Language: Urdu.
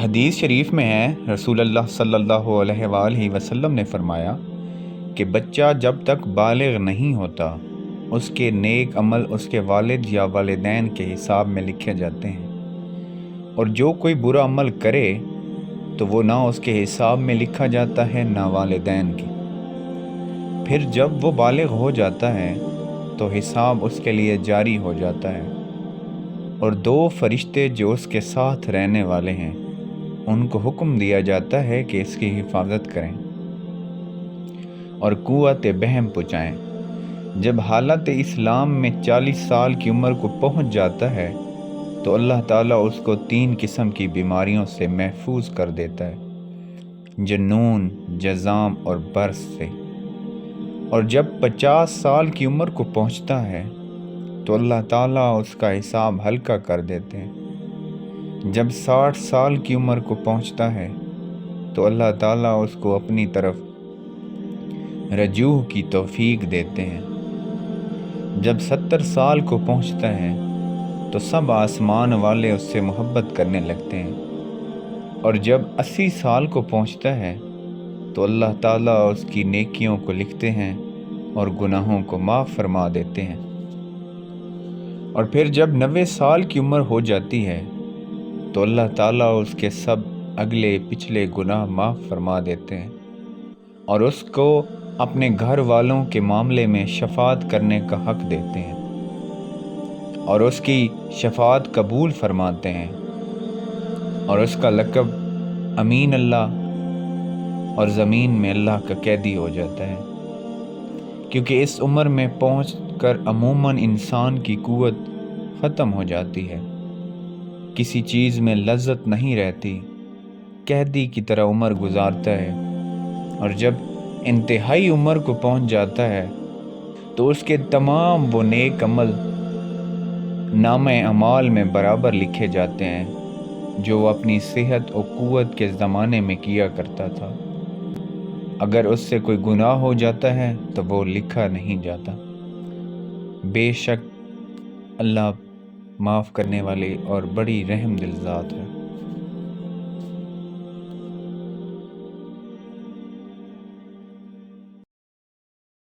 حدیث شریف میں ہے، رسول اللہ صلی اللہ علیہ وآلہ وسلم نے فرمایا کہ بچہ جب تک بالغ نہیں ہوتا اس کے نیک عمل اس کے والد یا والدین کے حساب میں لکھے جاتے ہیں، اور جو کوئی برا عمل کرے تو وہ نہ اس کے حساب میں لکھا جاتا ہے نہ والدین کے۔ پھر جب وہ بالغ ہو جاتا ہے تو حساب اس کے لیے جاری ہو جاتا ہے، اور دو فرشتے جو اس کے ساتھ رہنے والے ہیں ان کو حکم دیا جاتا ہے کہ اس کی حفاظت کریں اور قوت بہم پہنچائیں۔ جب حالت اسلام میں 40 سال کی عمر کو پہنچ جاتا ہے تو اللہ تعالیٰ اس کو 3 قسم کی بیماریوں سے محفوظ کر دیتا ہے، جنون، جذام اور برس سے۔ اور جب 50 سال کی عمر کو پہنچتا ہے تو اللہ تعالیٰ اس کا حساب ہلکا کر دیتے ہیں۔ جب 60 سال کی عمر کو پہنچتا ہے تو اللہ تعالیٰ اس کو اپنی طرف رجوع کی توفیق دیتے ہیں۔ جب 70 سال کو پہنچتا ہے تو سب آسمان والے اس سے محبت کرنے لگتے ہیں، اور جب 80 سال کو پہنچتا ہے تو اللہ تعالیٰ اس کی نیکیوں کو لکھتے ہیں اور گناہوں کو معاف فرما دیتے ہیں۔ اور پھر جب 90 سال کی عمر ہو جاتی ہے تو اللہ تعالیٰ اس کے سب اگلے پچھلے گناہ معاف فرما دیتے ہیں اور اس کو اپنے گھر والوں کے معاملے میں شفاعت کرنے کا حق دیتے ہیں، اور اس کی شفاعت قبول فرماتے ہیں، اور اس کا لقب امین اللہ اور زمین میں اللہ کا قیدی ہو جاتا ہے، کیونکہ اس عمر میں پہنچ کر عموماً انسان کی قوت ختم ہو جاتی ہے، کسی چیز میں لذت نہیں رہتی، قیدی کی طرح عمر گزارتا ہے، اور جب انتہائی عمر کو پہنچ جاتا ہے تو اس کے تمام وہ نیک عمل نامہ اعمال میں برابر لکھے جاتے ہیں جو وہ اپنی صحت و قوت کے زمانے میں کیا کرتا تھا۔ اگر اس سے کوئی گناہ ہو جاتا ہے تو وہ لکھا نہیں جاتا۔ بے شک اللہ معاف کرنے والے اور بڑی رحم دل ذات ہے۔